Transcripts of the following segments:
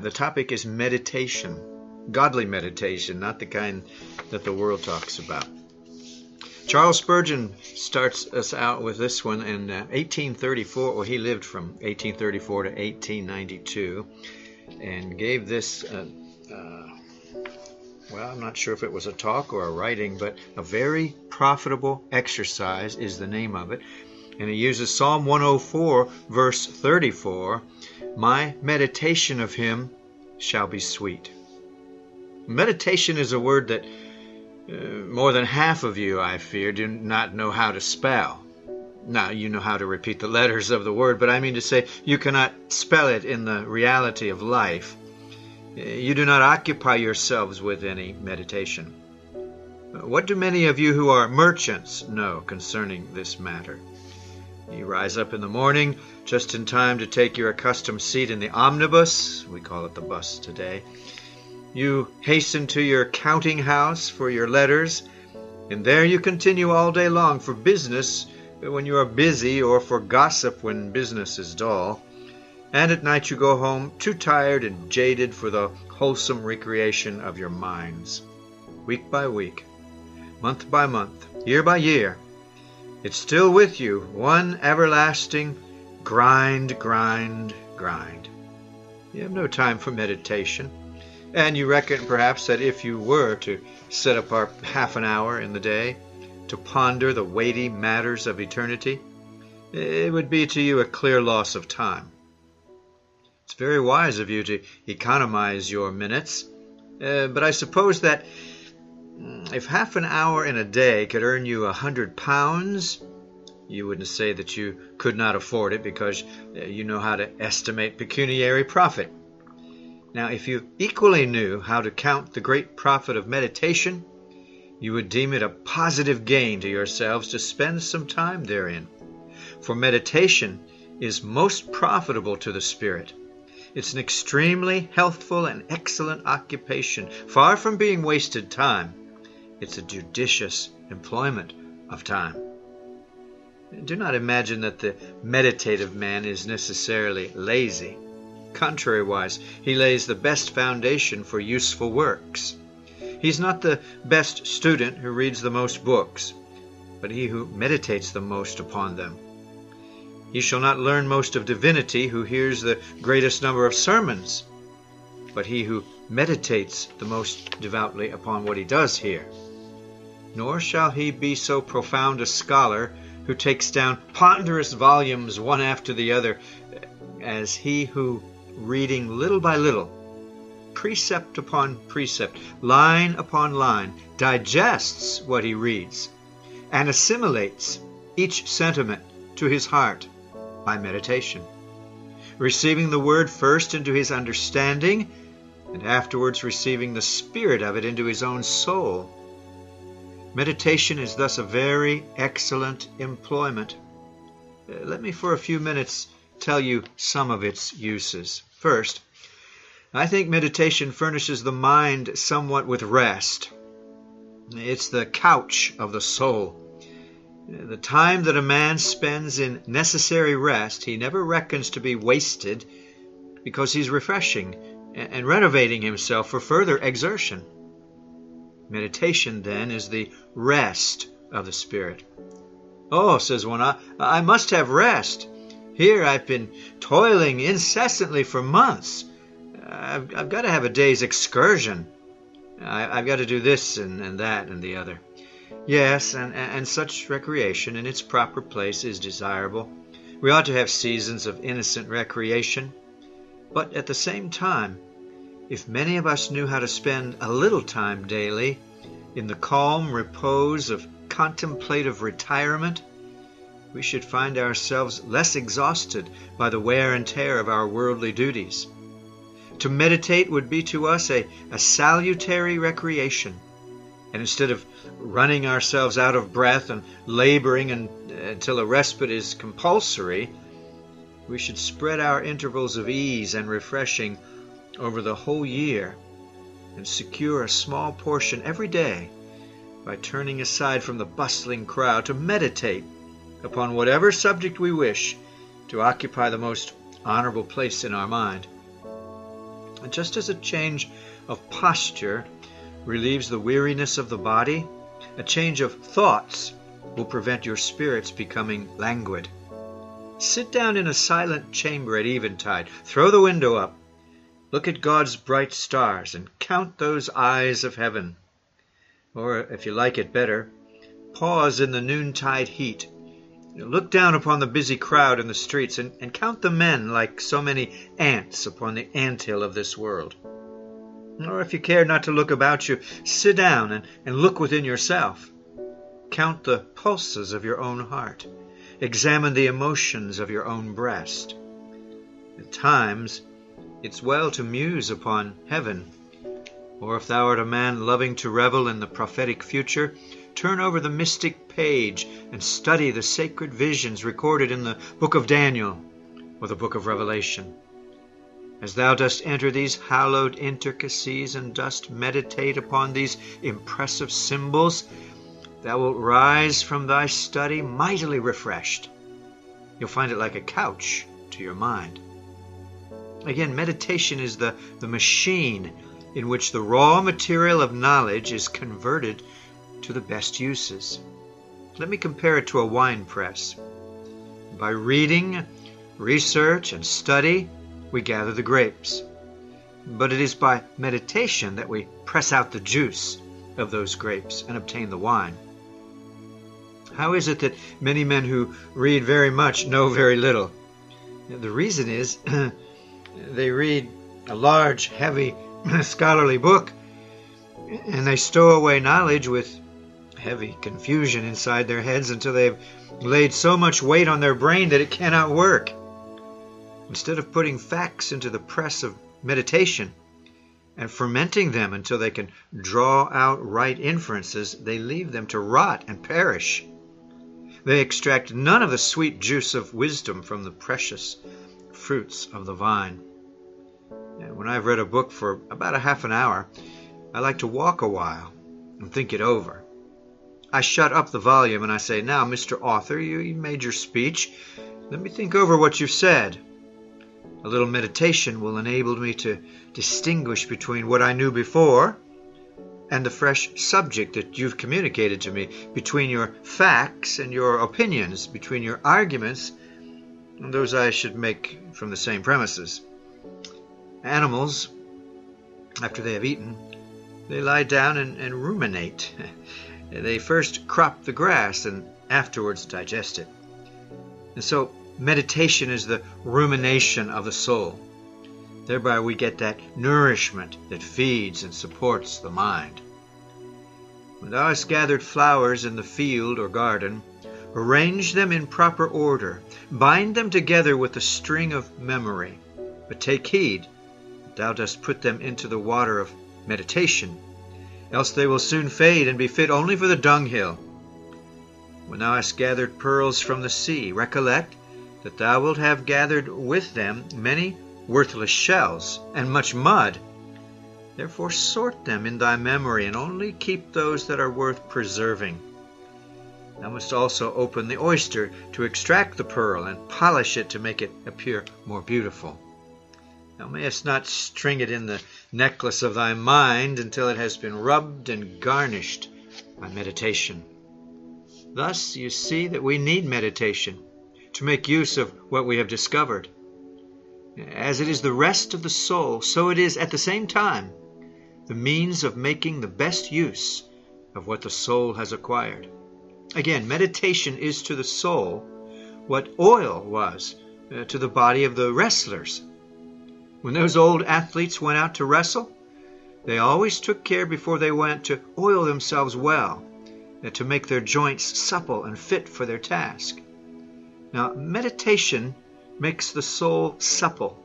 The topic is meditation, godly meditation, not the kind that the world talks about. Charles Spurgeon starts us out with this one in 1834. Well, he lived from 1834 to 1892 and gave this, I'm not sure if it was a talk or a writing, but a very profitable exercise is the name of it. And he uses Psalm 104, verse 34, "My meditation of him shall be sweet." Meditation is a word that more than half of you, I fear, do not know how to spell. Now, you know how to repeat the letters of the word, but I mean to say you cannot spell it in the reality of life. You do not occupy yourselves with any meditation. What do many of you who are merchants know concerning this matter? You rise up in the morning just in time to take your accustomed seat in the omnibus. We call it the bus today. You hasten to your counting house for your letters, and there you continue all day long for business when you are busy, or for gossip when business is dull. And at night you go home too tired and jaded for the wholesome recreation of your minds. Week by week, month by month, year by year, it's still with you, one everlasting grind, grind, grind. You have no time for meditation. And you reckon perhaps that if you were to set apart half an hour in the day to ponder the weighty matters of eternity, it would be to you a clear loss of time. It's very wise of you to economize your minutes, but I suppose that if half an hour in a day could earn you £100, you wouldn't say that you could not afford it because you know how to estimate pecuniary profit. Now, if you equally knew how to count the great profit of meditation, you would deem it a positive gain to yourselves to spend some time therein. For meditation is most profitable to the spirit. It's an extremely healthful and excellent occupation. Far from being wasted time, it's a judicious employment of time. Do not imagine that the meditative man is necessarily lazy. Contrariwise, he lays the best foundation for useful works. He's not the best student who reads the most books, but he who meditates the most upon them. He shall not learn most of divinity who hears the greatest number of sermons, but he who meditates the most devoutly upon what he does hear. Nor shall he be so profound a scholar who takes down ponderous volumes one after the other as he who, reading little by little, precept upon precept, line upon line, digests what he reads and assimilates each sentiment to his heart by meditation, receiving the word first into his understanding and afterwards receiving the spirit of it into his own soul. Meditation is thus a very excellent employment. Let me for a few minutes tell you some of its uses. First, I think meditation furnishes the mind somewhat with rest. It's the couch of the soul. The time that a man spends in necessary rest, he never reckons to be wasted because he's refreshing and renovating himself for further exertion. Meditation, then, is the rest of the spirit. "Oh," says one, I must have rest. Here I've been toiling incessantly for months. I've got to have a day's excursion. I've got to do this and that and the other." Yes, and such recreation in its proper place is desirable. We ought to have seasons of innocent recreation. But at the same time, if many of us knew how to spend a little time daily in the calm repose of contemplative retirement, we should find ourselves less exhausted by the wear and tear of our worldly duties. To meditate would be to us a salutary recreation, and instead of running ourselves out of breath and laboring until a respite is compulsory, we should spread our intervals of ease and refreshing over the whole year and secure a small portion every day by turning aside from the bustling crowd to meditate upon whatever subject we wish to occupy the most honorable place in our mind. And just as a change of posture relieves the weariness of the body, a change of thoughts will prevent your spirits becoming languid. Sit down in a silent chamber at eventide. Throw the window up. Look at God's bright stars and count those eyes of heaven. Or, if you like it better, pause in the noontide heat. Look down upon the busy crowd in the streets and count the men like so many ants upon the anthill of this world. Or if you care not to look about you, sit down and look within yourself. Count the pulses of your own heart. Examine the emotions of your own breast. At times, it's well to muse upon heaven. Or if thou art a man loving to revel in the prophetic future, turn over the mystic page and study the sacred visions recorded in the book of Daniel or the book of Revelation. As thou dost enter these hallowed intricacies and dost meditate upon these impressive symbols, thou wilt rise from thy study mightily refreshed. You'll find it like a couch to your mind. Again, meditation is the machine in which the raw material of knowledge is converted to the best uses. Let me compare it to a wine press. By reading, research, and study, we gather the grapes. But it is by meditation that we press out the juice of those grapes and obtain the wine. How is it that many men who read very much know very little? The reason is they read a large, heavy, scholarly book, and they stow away knowledge with heavy confusion inside their heads until they've laid so much weight on their brain that it cannot work. Instead of putting facts into the press of meditation and fermenting them until they can draw out right inferences, they leave them to rot and perish. They extract none of the sweet juice of wisdom from the precious fruits of the vine. And when I've read a book for about a half an hour, I like to walk a while and think it over. I shut up the volume and I say, "Now, Mr. Author, you made your speech. Let me think over what you've said." A little meditation will enable me to distinguish between what I knew before and the fresh subject that you've communicated to me, between your facts and your opinions, between your arguments and those I should make from the same premises. Animals, after they have eaten, they lie down and ruminate. They first crop the grass and afterwards digest it. And so meditation is the rumination of the soul. Thereby we get that nourishment that feeds and supports the mind. When thou hast gathered flowers in the field or garden, arrange them in proper order, bind them together with the string of memory, but take heed that thou dost put them into the water of meditation, else they will soon fade and be fit only for the dunghill. When thou hast gathered pearls from the sea, recollect that thou wilt have gathered with them many worthless shells and much mud. Therefore sort them in thy memory, and only keep those that are worth preserving. Thou must also open the oyster to extract the pearl, and polish it to make it appear more beautiful. Thou mayest not string it in the necklace of thy mind until it has been rubbed and garnished by meditation. Thus you see that we need meditation to make use of what we have discovered. As it is the rest of the soul, so it is at the same time the means of making the best use of what the soul has acquired. Again, meditation is to the soul what oil was to the body of the wrestlers. When those old athletes went out to wrestle, they always took care before they went to oil themselves well, to make their joints supple and fit for their task. Now, meditation makes the soul supple,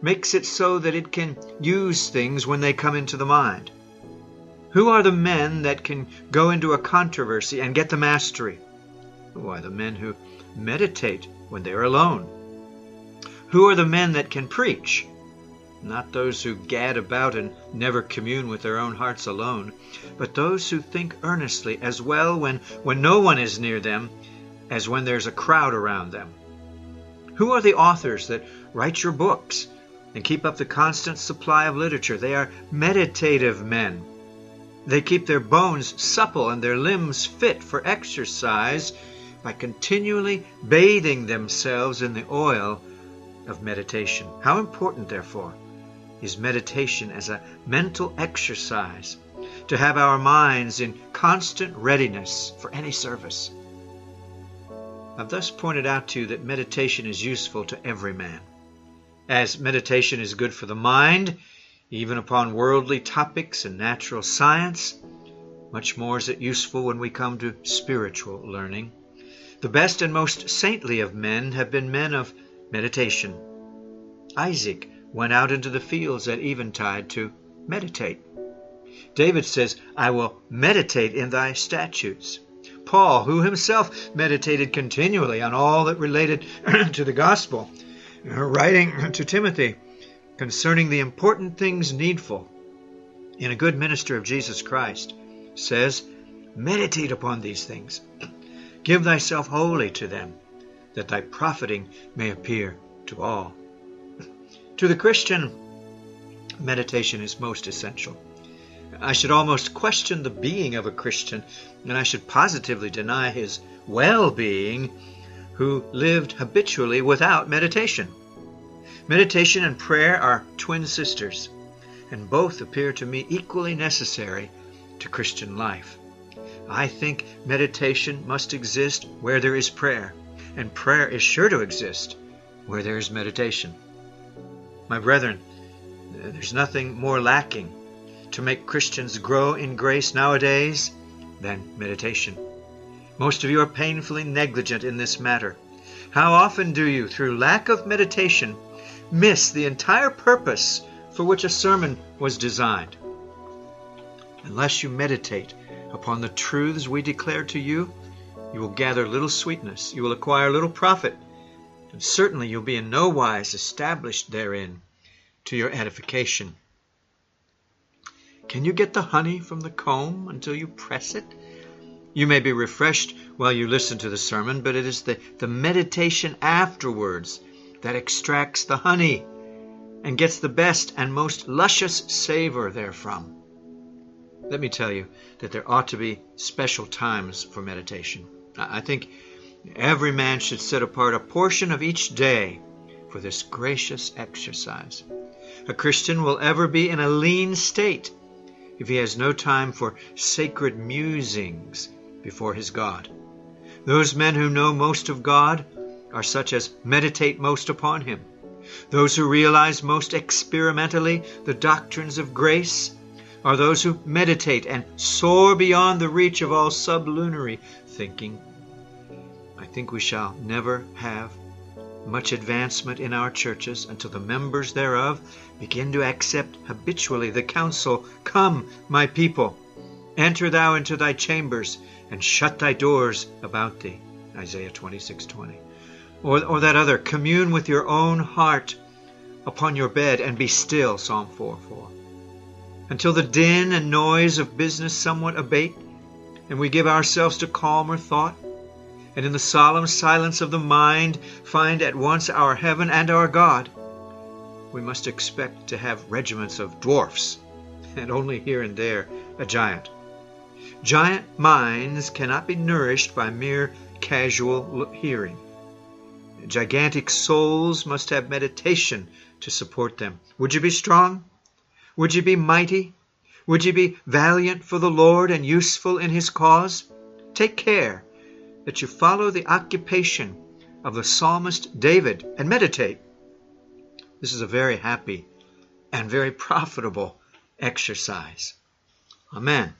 makes it so that it can use things when they come into the mind. Who are the men that can go into a controversy and get the mastery? Who are the men who meditate when they are alone? Who are the men that can preach? Not those who gad about and never commune with their own hearts alone, but those who think earnestly as well when no one is near them as when there's a crowd around them. Who are the authors that write your books and keep up the constant supply of literature. They are meditative men. They keep their bones supple and their limbs fit for exercise by continually bathing themselves in the oil of meditation. How important, therefore, is meditation as a mental exercise to have our minds in constant readiness for any service. I've thus pointed out to you that meditation is useful to every man. As meditation is good for the mind, even upon worldly topics and natural science, much more is it useful when we come to spiritual learning. The best and most saintly of men have been men of meditation. Isaac went out into the fields at eventide to meditate. David says, I will meditate in thy statutes. Paul, who himself meditated continually on all that related to the gospel, writing to Timothy concerning the important things needful in a good minister of Jesus Christ, says, meditate upon these things. Give thyself wholly to them, that thy profiting may appear to all. To the Christian, meditation is most essential. I should almost question the being of a Christian, and I should positively deny his well-being who lived habitually without meditation. Meditation and prayer are twin sisters, and both appear to me equally necessary to Christian life. I think meditation must exist where there is prayer, and prayer is sure to exist where there is meditation. My brethren, there's nothing more lacking to make Christians grow in grace nowadays than meditation. Most of you are painfully negligent in this matter. How often do you, through lack of meditation, miss the entire purpose for which a sermon was designed? Unless you meditate upon the truths we declare to you, you will gather little sweetness, you will acquire little profit, and certainly you'll be in no wise established therein to your edification. Can you get the honey from the comb until you press it? You may be refreshed while you listen to the sermon, but it is the meditation afterwards that extracts the honey and gets the best and most luscious savor therefrom. Let me tell you that there ought to be special times for meditation. I think every man should set apart a portion of each day for this gracious exercise. A Christian will ever be in a lean state if he has no time for sacred musings before his God. Those men who know most of God are such as meditate most upon him. Those who realize most experimentally the doctrines of grace are those who meditate and soar beyond the reach of all sublunary thinking. I think we shall never have much advancement in our churches until the members thereof begin to accept habitually the counsel, Come, my people, enter thou into thy chambers, and shut thy doors about thee, Isaiah 26:20. Or that other, commune with your own heart upon your bed and be still, Psalm 4:4. Until the din and noise of business somewhat abate, and we give ourselves to calmer thought, and in the solemn silence of the mind find at once our heaven and our God, we must expect to have regiments of dwarfs, and only here and there a giant. Giant minds cannot be nourished by mere casual hearing. Gigantic souls must have meditation to support them. Would you be strong? Would you be mighty? Would you be valiant for the Lord and useful in his cause? Take care that you follow the occupation of the psalmist David and meditate. This is a very happy and very profitable exercise. Amen.